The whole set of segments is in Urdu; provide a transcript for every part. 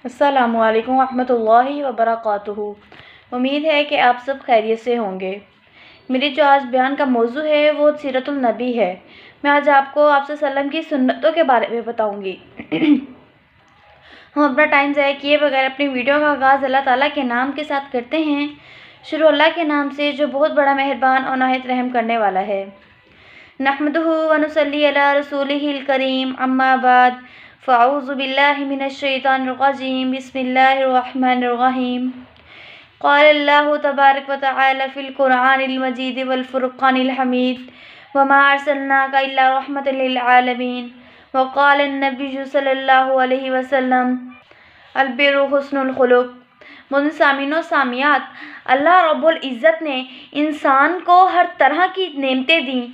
السلام علیکم ورحمۃ اللہ وبرکاتہ۔ امید ہے کہ آپ سب خیریت سے ہوں گے۔ میری جو آج بیان کا موضوع ہے وہ سیرت النبی ہے۔ میں آج آپ کو آپ صلی اللہ علیہ وسلم کی سنتوں کے بارے میں بتاؤں گی۔ ہم اپنا ٹائم ضائع کیے بغیر اپنی ویڈیو کا آغاز اللہ تعالیٰ کے نام کے ساتھ کرتے ہیں۔ شروع اللہ کے نام سے جو بہت بڑا مہربان اور نہایت رحم کرنے والا ہے۔ نحمدہ ونصلی علی رسولہ الکریم، اما بعد، فاعوذ باللہ من الشیطان الرجیم، بسم اللہ الرحمن الرحیم۔ قال اللہ تبارک و تعالی فی القرآن المجید والفرقان الحمید، وما ارسلناک الا رحمۃ للعالمین۔ وقال النبی صلی اللہ علیہ وسلم، البر حسن الخلق۔ معزز سامعین و سامعات، اللہ رب العزت نے انسان کو ہر طرح کی نعمتیں دیں،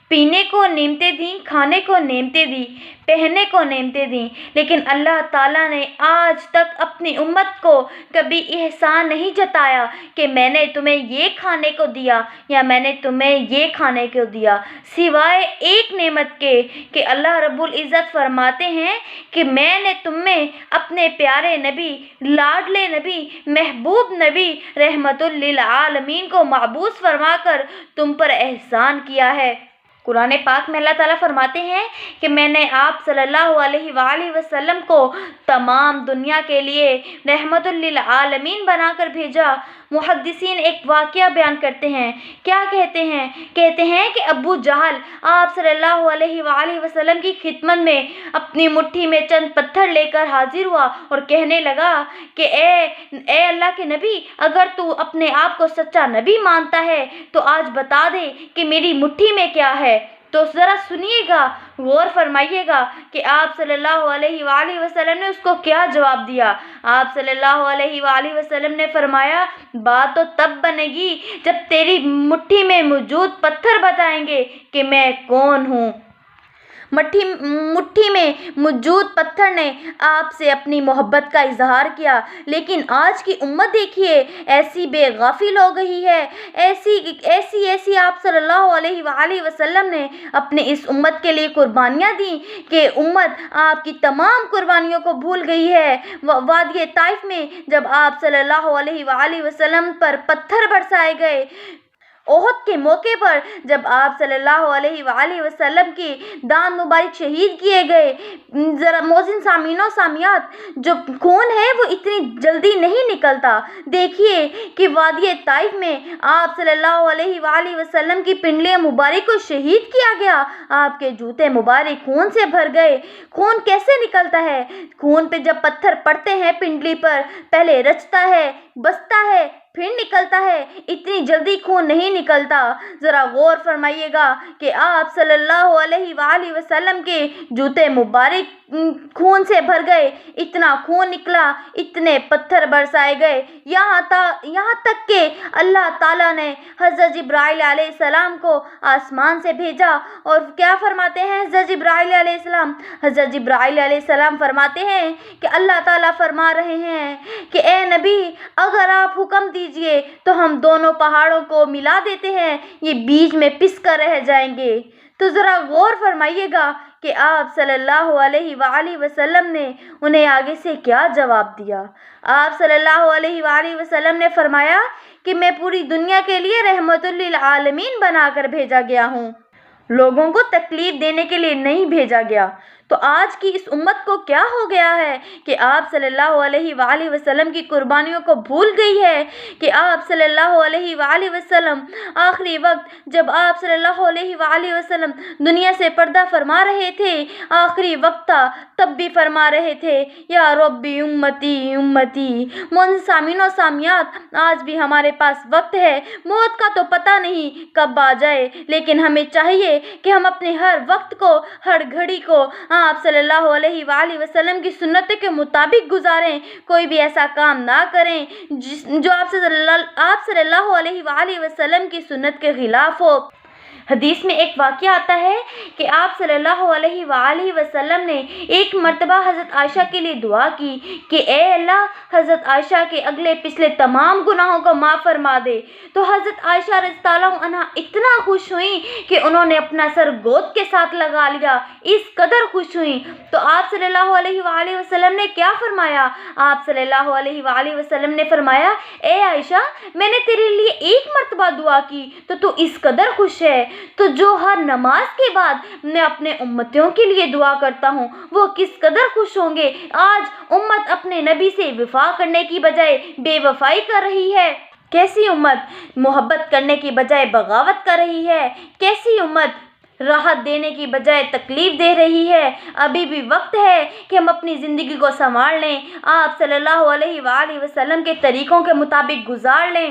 پینے کو نعمتیں دیں، کھانے کو نعمتیں دیں، پہننے کو نعمتیں دیں، لیکن اللہ تعالیٰ نے آج تک اپنی امت کو کبھی احسان نہیں جتایا کہ میں نے تمہیں یہ کھانے کو دیا یا میں نے تمہیں یہ کھانے کو دیا، سوائے ایک نعمت کے کہ اللہ رب العزت فرماتے ہیں کہ میں نے تمہیں اپنے پیارے نبی، لاڈلے نبی، محبوب نبی، رحمت للعالمین کو مبعوث فرما کر تم پر احسان کیا ہے۔ قرآن پاک میں اللہ تعالیٰ فرماتے ہیں کہ میں نے آپ صلی اللہ علیہ وآلہ وسلم کو تمام دنیا کے لیے رحمت للعالمین بنا کر بھیجا۔ محدثین ایک واقعہ بیان کرتے ہیں۔ کیا کہتے ہیں؟ کہتے ہیں کہ ابو جہل آپ صلی اللہ علیہ وآلہ وسلم کی خدمت میں اپنی مٹھی میں چند پتھر لے کر حاضر ہوا اور کہنے لگا کہ اے اللہ کے نبی، اگر تو اپنے آپ کو سچا نبی مانتا ہے تو آج بتا دے کہ میری مٹھی میں کیا ہے۔ تو ذرا سنیے گا، غور فرمائیے گا کہ آپ صلی اللہ علیہ وآلہ وسلم نے اس کو کیا جواب دیا۔ آپ صلی اللہ علیہ وآلہ وسلم نے فرمایا، بات تو تب بنے گی جب تیری مٹھی میں موجود پتھر بتائیں گے کہ میں کون ہوں۔ مٹھی میں موجود پتھر نے آپ سے اپنی محبت کا اظہار کیا، لیکن آج کی امت دیکھیے ایسی بے غافل ہو گئی ہے، ایسی آپ صلی اللہ علیہ وآلہ وسلم نے اپنے اس امت کے لیے قربانیاں دیں کہ امت آپ کی تمام قربانیوں کو بھول گئی ہے۔ وادی طائف میں جب آپ صلی اللہ علیہ وآلہ وسلم پر پتھر برسائے گئے، احد کے موقع پر جب آپ صلی اللہ علیہ وآلہ وسلم کی دان مبارک شہید کیے گئے، ذرا موزن سامعین و سامعات، جو خون ہے وہ اتنی جلدی نہیں نکلتا۔ دیکھیے کہ وادی طائف میں آپ صلی اللہ علیہ وآلہ وسلم کی پنڈلی مبارک کو شہید کیا گیا، آپ کے جوتے مبارک خون سے بھر گئے۔ خون کیسے نکلتا ہے؟ خون پہ جب پتھر پڑتے ہیں پنڈلی پر، پہلے رچتا ہے، بستا ہے، پھر نکلتا ہے، اتنی جلدی خون نہیں نکلتا۔ ذرا غور فرمائیے گا کہ آپ صلی اللہ علیہ وآلہ وسلم کے جوتے مبارک خون سے بھر گئے، اتنا خون نکلا، اتنے پتھر برسائے گئے، یہاں تک کہ اللہ تعالیٰ نے حضرت جبرائیل علیہ السلام کو آسمان سے بھیجا۔ اور کیا فرماتے ہیں حضرت جبرائیل علیہ السلام؟ حضرت جبرائیل علیہ السلام فرماتے ہیں کہ اللہ تعالیٰ فرما رہے ہیں کہ اے نبی، اگر آپ حکم دیجئے تو ہم دونوں پہاڑوں کو ملا دیتے ہیں، یہ بیچ میں پس کر رہ جائیں گے۔ تو ذرا غور فرمائیے گا کہ آپ صلی اللہ علیہ وآلہ وسلم نے انہیں آگے سے کیا جواب دیا۔ آپ صلی اللہ علیہ وآلہ وسلم نے فرمایا کہ میں پوری دنیا کے لیے رحمت للعالمین بنا کر بھیجا گیا ہوں، لوگوں کو تکلیف دینے کے لیے نہیں بھیجا گیا۔ تو آج کی اس امت کو کیا ہو گیا ہے کہ آپ صلی اللہ علیہ وآلہ وسلم کی قربانیوں کو بھول گئی ہے کہ آپ صلی اللہ علیہ وآلہ وسلم آخری وقت جب آپ صلی اللہ علیہ وآلہ وسلم دنیا سے پردہ فرما رہے تھے، آخری وقت تھا، تب بھی فرما رہے تھے یا ربی امتی امتی۔ معزز سامعین و سامعات، آج بھی ہمارے پاس وقت ہے، موت کا تو پتہ نہیں کب آ جائے، لیکن ہمیں چاہیے کہ ہم اپنے ہر وقت کو، ہر گھڑی کو آپ صلی اللہ علیہ وآلہ وسلم کی سنت کے مطابق گزاریں۔ کوئی بھی ایسا کام نہ کریں جو آپ صلی اللہ علیہ وآلہ وسلم کی سنت کے خلاف ہو۔ حدیث میں ایک واقعہ آتا ہے کہ آپ صلی اللہ علیہ وآلہ وسلم نے ایک مرتبہ حضرت عائشہ کے لیے دعا کی کہ اے اللہ حضرت عائشہ کے اگلے پچھلے تمام گناہوں کو معاف فرما دے۔ تو حضرت عائشہ رضی اللہ عنہا اتنا خوش ہوئیں کہ انہوں نے اپنا سر گود کے ساتھ لگا لیا، اس قدر خوش ہوئیں۔ تو آپ صلی اللہ علیہ وآلہ وسلم نے کیا فرمایا؟ آپ صلی اللہ علیہ وآلہ وسلم نے فرمایا اے عائشہ میں نے تیرے لیے ایک مرتبہ دعا کی تو اس قدر خوش ہے، تو جو ہر نماز کے بعد میں اپنے امتیوں کے لیے دعا کرتا ہوں وہ کس قدر خوش ہوں گے۔ آج امت اپنے نبی سے وفا کرنے کی بجائے بے وفائی کر رہی ہے۔ کیسی امت محبت کرنے کی بجائے بغاوت کر رہی ہے، کیسی امت راحت دینے کی بجائے تکلیف دے رہی ہے۔ ابھی بھی وقت ہے کہ ہم اپنی زندگی کو سنوار لیں، آپ صلی اللہ علیہ وآلہ وسلم کے طریقوں کے مطابق گزار لیں۔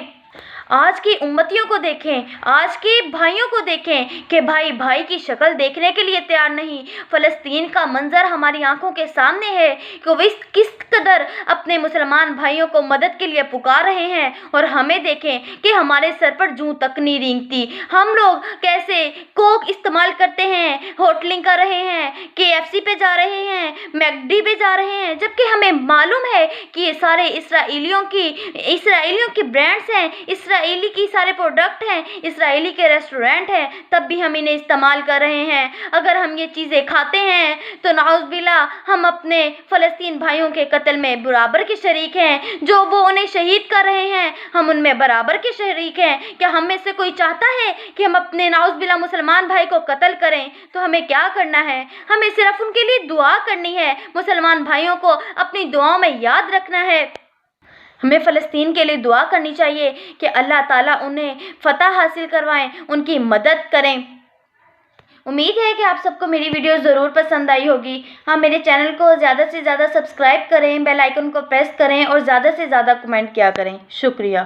آج کی امتیوں کو دیکھیں، آج کے بھائیوں کو دیکھیں کہ بھائی بھائی کی شکل دیکھنے کے لیے تیار نہیں۔ فلسطین کا منظر ہماری آنکھوں کے سامنے ہے کہ وہ کس قدر اپنے مسلمان بھائیوں کو مدد کے لیے پکار رہے ہیں، اور ہمیں دیکھیں کہ ہمارے سر پر جوں تک نہیں رینگتی۔ ہم لوگ کیسے کوک استعمال کرتے ہیں، ہوٹلنگ کر رہے ہیں، KFC پہ جا رہے ہیں، میکڈی پہ جا رہے ہیں، جبکہ ہمیں معلوم ہے کہ یہ سارے اسرائیلیوں کی برانڈس ہیں، اسرائیلی کی سارے پروڈکٹ ہیں، اسرائیلی کے ریسٹورنٹ ہیں، تب بھی ہم انہیں استعمال کر رہے ہیں۔ اگر ہم یہ چیزیں کھاتے ہیں تو نعوذ باللہ ہم اپنے فلسطین بھائیوں کے قتل میں برابر کے شریک ہیں، جو وہ انہیں شہید کر رہے ہیں ہم ان میں برابر کے شریک ہیں۔ کیا ہم میں سے کوئی چاہتا ہے کہ ہم اپنے نعوذ باللہ مسلمان بھائی کو قتل کریں؟ تو ہمیں کیا کرنا ہے؟ ہمیں صرف ان کے لیے دعا کرنی ہے، مسلمان بھائیوں کو اپنی دعاؤں میں یاد رکھنا ہے۔ ہمیں فلسطین کے لیے دعا کرنی چاہیے کہ اللہ تعالیٰ انہیں فتح حاصل کروائیں، ان کی مدد کریں۔ امید ہے کہ آپ سب کو میری ویڈیو ضرور پسند آئی ہوگی۔ ہاں میرے چینل کو زیادہ سے زیادہ سبسکرائب کریں، بیل آئیکن کو پریس کریں اور زیادہ سے زیادہ کمنٹ کیا کریں۔ شکریہ۔